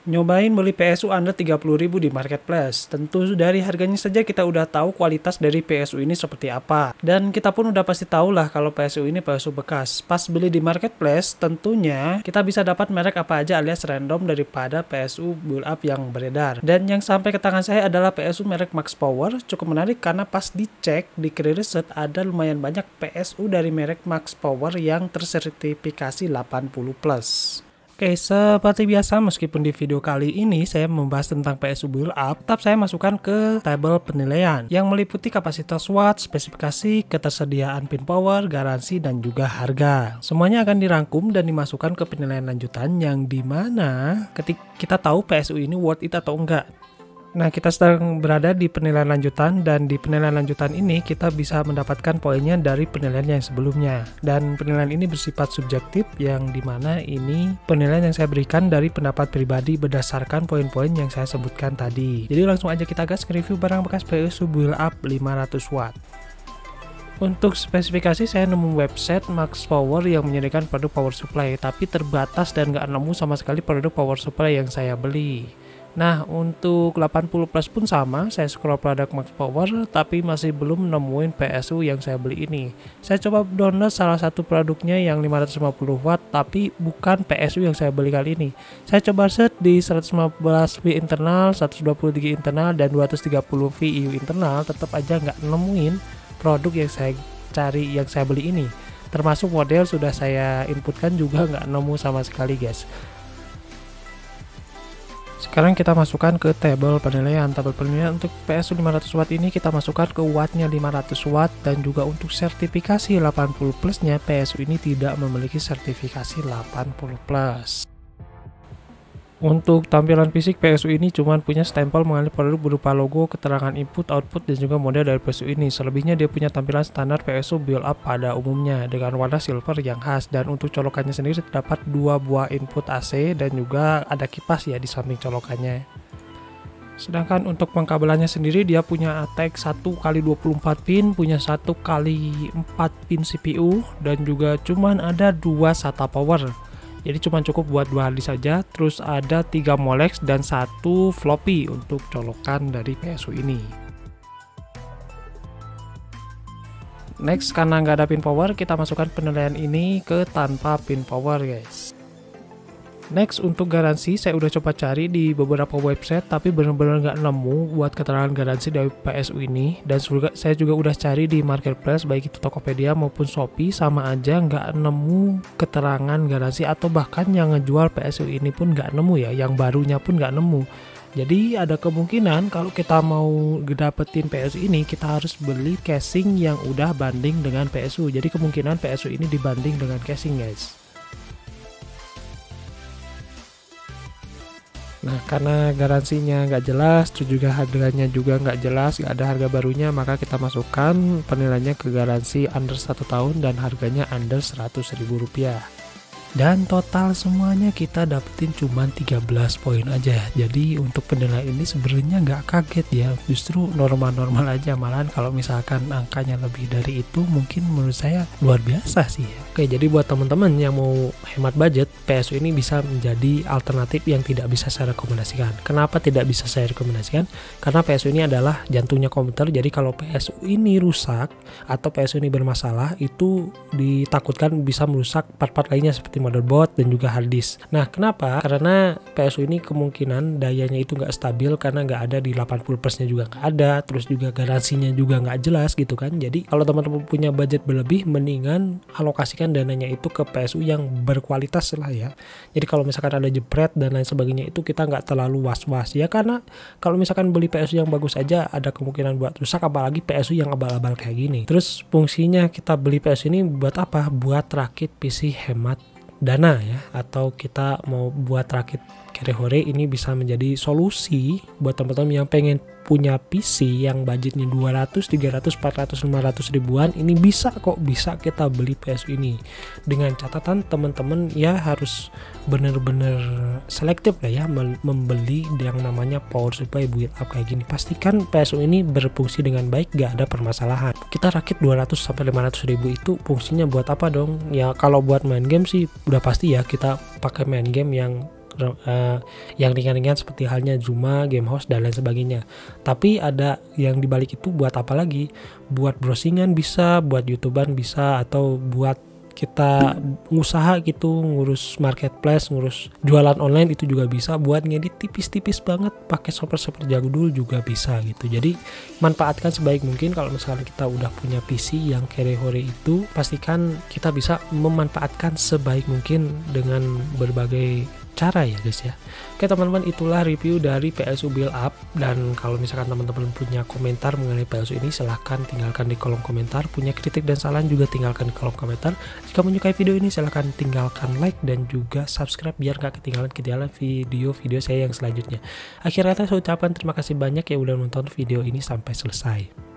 Nyobain beli PSU under 30.000 di marketplace. Tentu dari harganya saja kita udah tahu kualitas dari PSU ini seperti apa. Dan kita pun udah pasti tahu lah kalau PSU ini PSU bekas. Pas beli di marketplace, tentunya kita bisa dapat merek apa aja alias random daripada PSU build up yang beredar. Dan yang sampai ke tangan saya adalah PSU merek Max Power. Cukup menarik karena pas dicek di Career Research ada lumayan banyak PSU dari merek Max Power yang tersertifikasi 80+. Oke, seperti biasa meskipun di video kali ini saya membahas tentang PSU build up, tetap saya masukkan ke tabel penilaian yang meliputi kapasitas watt, spesifikasi, ketersediaan pin power, garansi, dan juga harga. Semuanya akan dirangkum dan dimasukkan ke penilaian lanjutan yang dimana ketika kita tahu PSU ini worth it atau enggak. Nah, kita sedang berada di penilaian lanjutan dan di penilaian lanjutan ini kita bisa mendapatkan poinnya dari penilaian yang sebelumnya. Dan penilaian ini bersifat subjektif yang dimana ini penilaian yang saya berikan dari pendapat pribadi berdasarkan poin-poin yang saya sebutkan tadi. Jadi langsung aja kita gas ke review barang bekas PSU build up 500 watt. Untuk spesifikasi saya nemu website Max Power yang menyediakan produk power supply, tapi terbatas dan nggak nemu sama sekali produk power supply yang saya beli. Nah, untuk 80+ pun sama, saya scroll produk Max Power tapi masih belum nemuin PSU yang saya beli ini. Saya coba download salah satu produknya yang 550 watt tapi bukan PSU yang saya beli kali ini. Saya coba search di 115V internal, 120 internal, dan 230V EU internal, tetap aja nggak nemuin produk yang saya cari, yang saya beli ini. Termasuk model sudah saya inputkan juga nggak nemu sama sekali, guys. Sekarang kita masukkan ke tabel penilaian. Tabel penilaian untuk PSU 500 watt ini kita masukkan ke wattnya 500 watt dan juga untuk sertifikasi 80+ nya PSU ini tidak memiliki sertifikasi 80+. Untuk tampilan fisik PSU ini cuma punya stempel mengenai produk berupa logo, keterangan input, output, dan juga model dari PSU ini. Selebihnya dia punya tampilan standar PSU build up pada umumnya dengan warna silver yang khas, dan untuk colokannya sendiri terdapat 2 buah input AC dan juga ada kipas ya di samping colokannya. Sedangkan untuk pengkabelannya sendiri dia punya ATX 1x24 pin, punya 1x4 pin CPU, dan juga cuman ada 2 SATA power. Jadi cuma cukup buat 2 harddisk saja, terus ada 3 Molex dan 1 floppy untuk colokan dari PSU ini. Next, karena nggak ada pin power, kita masukkan penilaian ini ke tanpa pin power, guys. Next, untuk garansi saya udah coba cari di beberapa website tapi bener-bener nggak nemu buat keterangan garansi dari PSU ini, dan saya juga udah cari di marketplace baik itu Tokopedia maupun Shopee, sama aja nggak nemu keterangan garansi, atau bahkan yang ngejual PSU ini pun nggak nemu ya, yang barunya pun nggak nemu. Jadi ada kemungkinan kalau kita mau dapetin PSU ini kita harus beli casing yang udah banding dengan PSU. Jadi kemungkinan PSU ini dibanding dengan casing, guys. Nah, karena garansinya nggak jelas, terus juga harganya juga nggak jelas, nggak ada harga barunya, maka kita masukkan penilaiannya ke garansi under 1 tahun dan harganya under Rp100.000. Dan total semuanya kita dapetin cuma 13 poin aja. Jadi untuk penilaian ini sebenarnya nggak kaget ya, justru normal-normal aja. Malahan kalau misalkan angkanya lebih dari itu mungkin menurut saya luar biasa sih ya. Oke, jadi buat teman-teman yang mau hemat budget, PSU ini bisa menjadi alternatif yang tidak bisa saya rekomendasikan. Kenapa tidak bisa saya rekomendasikan? Karena PSU ini adalah jantungnya komputer. Jadi kalau PSU ini rusak atau PSU ini bermasalah, itu ditakutkan bisa merusak part-part lainnya seperti motherboard dan juga hard disk. Nah, kenapa? Karena PSU ini kemungkinan dayanya itu nggak stabil karena nggak ada di 80+nya juga nggak ada, terus juga garansinya juga nggak jelas gitu kan. Jadi kalau teman-teman punya budget berlebih, mendingan alokasikan dananya itu ke PSU yang berkualitas lah ya. Jadi kalau misalkan ada jepret dan lain sebagainya itu kita nggak terlalu was-was ya, karena kalau misalkan beli PSU yang bagus aja ada kemungkinan buat rusak, apalagi PSU yang abal-abal kayak gini. Terus fungsinya kita beli PSU ini buat apa? Buat rakit PC hemat dana ya, atau kita mau buat rakit kere-hore, ini bisa menjadi solusi buat teman-teman yang pengen punya PC yang budgetnya 200, 300, 400, 500 ribuan. Ini bisa kita beli PSU ini. Dengan catatan teman-teman ya harus bener-bener selektif lah ya membeli yang namanya power supply build up kayak gini. Pastikan PSU ini berfungsi dengan baik, gak ada permasalahan. Kita rakit 200 sampai 500 ribu itu fungsinya buat apa dong? Ya kalau buat main game sih udah pasti ya kita pakai main game yang yang ringan-ringan seperti halnya Zuma, Game House dan lain sebagainya. Tapi ada yang dibalik itu buat apa lagi? Buat browsingan bisa, buat YouTubean bisa, atau buat kita ngusaha gitu, ngurus marketplace, ngurus jualan online itu juga bisa, buat ngedit tipis-tipis banget pakai software jadul juga bisa gitu. Jadi manfaatkan sebaik mungkin. Kalau misalnya kita udah punya PC yang kere-hore itu, pastikan kita bisa memanfaatkan sebaik mungkin dengan berbagai cara ya guys ya. Oke teman-teman, itulah review dari PSU Build Up. Dan kalau misalkan teman-teman punya komentar mengenai PSU ini, silahkan tinggalkan di kolom komentar. Punya kritik dan saran juga tinggalkan di kolom komentar. Jika menyukai video ini, silahkan tinggalkan like dan juga subscribe biar gak ketinggalan video-video saya yang selanjutnya. Akhir kata saya ucapkan terima kasih banyak ya udah nonton video ini sampai selesai.